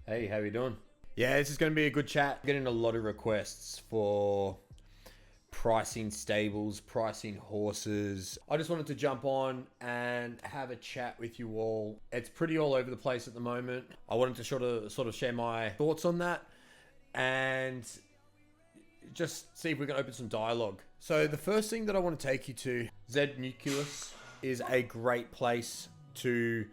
Hey, how you doing? Yeah, this is going to be a good chat. Getting a lot of requests for pricing stables, pricing horses. I just wanted to jump on and have a chat with you all. It's pretty all over the place at the moment. I wanted to sort of share my thoughts on that and just see if we can open some dialogue. So the first thing that I want to take you to, Zed Nucleus is a great place to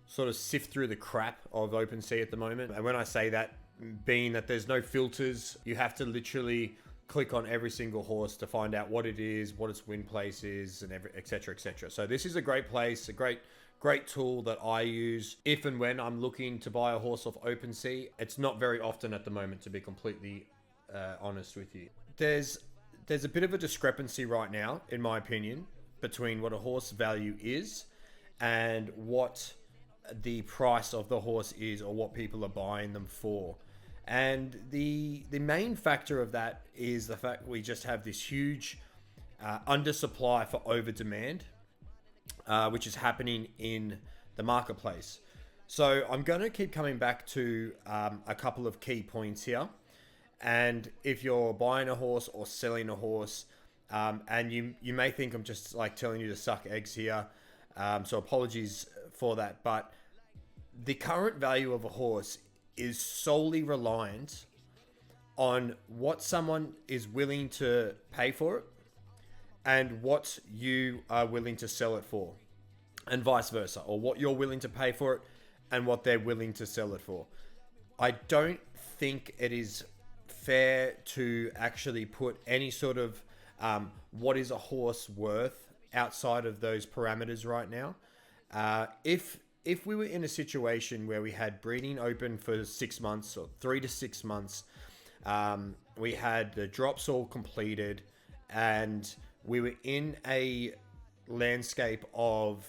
sort of sift through the crap of OpenSea at the moment. And when I say that, being that there's no filters, you have to literally click on every single horse to find out what it is, what its win place is, and etc. etc. So this is a great place, a great tool that I use if and when I'm looking to buy a horse off OpenSea. It's not very often at the moment, to be completely honest with you. There's a bit of a discrepancy right now, in my opinion, between what a horse value is and what the price of the horse is, or what people are buying them for. And the main factor of that is the fact we just have this huge undersupply for over demand, which is happening in the marketplace. So I'm going to keep coming back to a couple of key points here. And if you're buying a horse or selling a horse, and you may think I'm just like telling you to suck eggs here, so apologies for that, but the current value of a horse is solely reliant on what someone is willing to pay for it and what you are willing to sell it for, and vice versa, or what you're willing to pay for it and what they're willing to sell it for. I don't think it is fair to actually put any sort of what is a horse worth outside of those parameters right now. If we were in a situation where we had breeding open for 6 months or 3 to 6 months, we had the drops all completed, and we were in a landscape of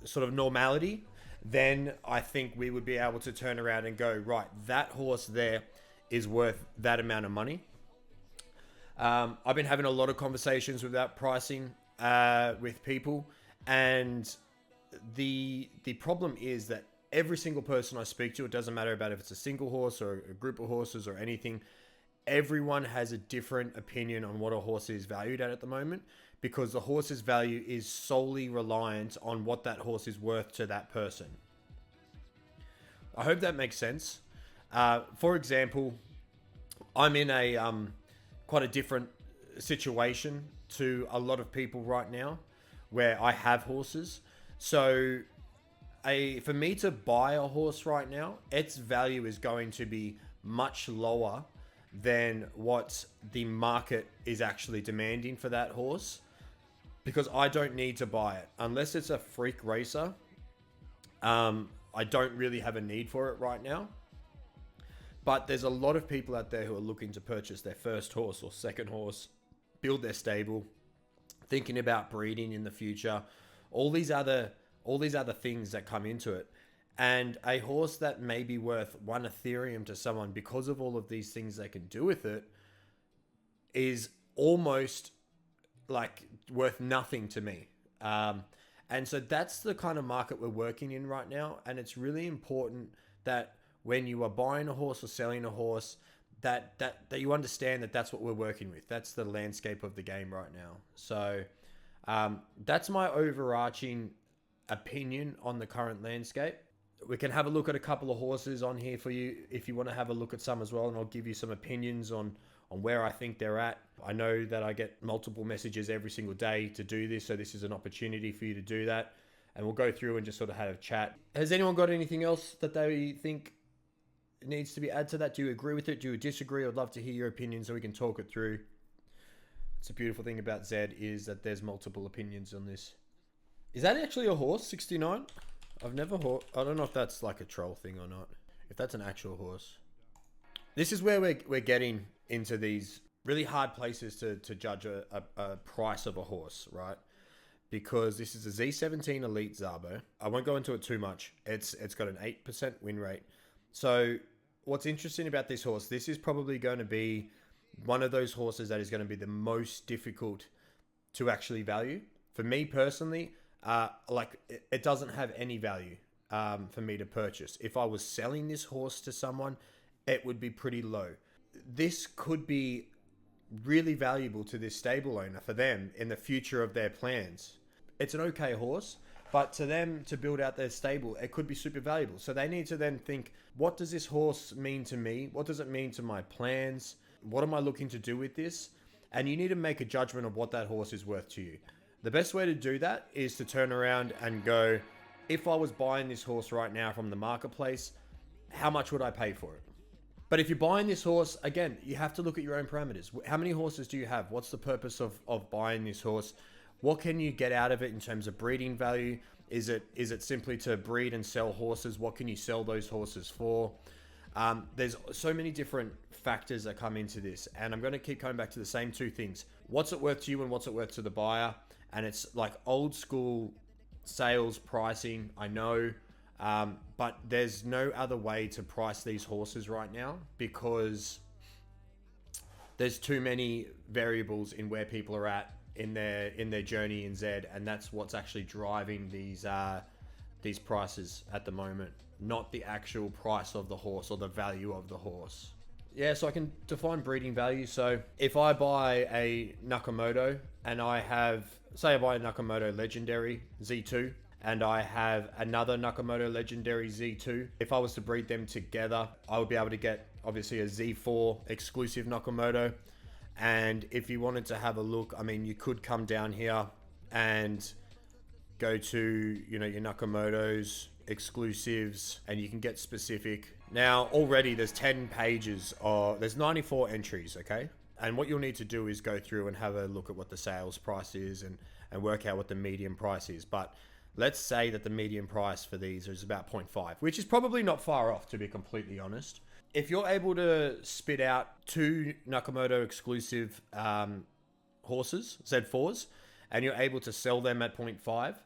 sort of normality, then I think we would be able to turn around and go, right, that horse there is worth that amount of money. I've been having a lot of conversations with that pricing with people, and the problem is that every single person I speak to, it doesn't matter about if it's a single horse or a group of horses or anything, everyone has a different opinion on what a horse is valued at the moment, because the horse's value is solely reliant on what that horse is worth to that person. I hope that makes sense. For example, I'm in a quite a different situation to a lot of people right now, where I have horses. So for me to buy a horse right now, its value is going to be much lower than what the market is actually demanding for that horse, because I don't need to buy it unless it's a freak racer. I don't really have a need for it right now. But there's a lot of people out there who are looking to purchase their first horse or second horse, build their stable, thinking about breeding in the future, all these other things that come into it. And a horse that may be worth 1 Ethereum to someone because of all of these things they can do with it is almost like worth nothing to me. And so that's the kind of market we're working in right now. And it's really important that when you are buying a horse or selling a horse, that you understand that that's what we're working with. That's the landscape of the game right now. So that's my overarching opinion on the current landscape. We can have a look at a couple of horses on here for you if you want to have a look at some as well, and I'll give you some opinions on where I think they're at. I know that I get multiple messages every single day to do this, so this is an opportunity for you to do that, and we'll go through and just sort of have a chat. Has anyone got anything else that they think needs to be added to that? Do you agree with it? Do you disagree? I'd love to hear your opinion so we can talk it through. It's a beautiful thing about Zed is that there's multiple opinions on this. Is that actually a horse, 69? I don't know if that's like a troll thing or not. If that's an actual horse. This is where we're getting into these really hard places to judge a price of a horse, right? Because this is a Z17 Elite Zabo. I won't go into it too much. It's got an 8% win rate. So what's interesting about this horse, this is probably going to be one of those horses that is going to be the most difficult to actually value. For me personally, it doesn't have any value. for me to purchase. If I was selling this horse to someone, it would be pretty low. This could be really valuable to this stable owner for them in the future of their plans. It's an okay horse, but to them to build out their stable, it could be super valuable. So they need to then think, what does this horse mean to me? What does it mean to my plans? What am I looking to do with this? And you need to make a judgment of what that horse is worth to you. The best way to do that is to turn around and go, if I was buying this horse right now from the marketplace, how much would I pay for it? But if you're buying this horse, again, you have to look at your own parameters. How many horses do you have? What's the purpose of buying this horse? What can you get out of it in terms of breeding value? Is it simply to breed and sell horses? What can you sell those horses for? There's so many different factors that come into this. And I'm going to keep coming back to the same two things. What's it worth to you and what's it worth to the buyer? And it's like old school sales pricing, I know. But there's no other way to price these horses right now because there's too many variables in where people are at in their journey in Zed, and that's what's actually driving these prices at the moment, not the actual price of the horse or the value of the horse. Yeah, so I can define breeding value. So if I buy a Nakamoto and I buy a Nakamoto Legendary Z2, and I have another Nakamoto Legendary Z2. If I was to breed them together, I would be able to get obviously a Z4 exclusive Nakamoto. And if you wanted to have a look, I mean, you could come down here and go to, your Nakamoto's exclusives and you can get specific. Now, already there's 10 pages there's 94 entries, okay? And what you'll need to do is go through and have a look at what the sales price is and work out what the median price is. But let's say that the median price for these is about 0.5, which is probably not far off, to be completely honest. If you're able to spit out 2 Nakamoto exclusive horses, Z4s, and you're able to sell them at 0.5,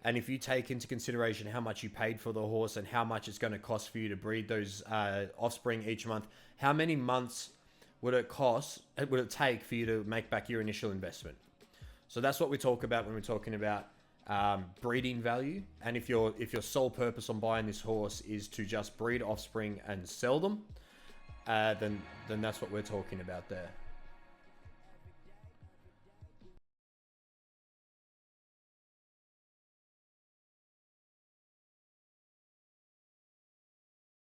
and if you take into consideration how much you paid for the horse and how much it's going to cost for you to breed those offspring each month, how many months would it take for you to make back your initial investment? So that's what we talk about when we're talking about breeding value. And if your sole purpose on buying this horse is to just breed offspring and sell them, then that's what we're talking about there.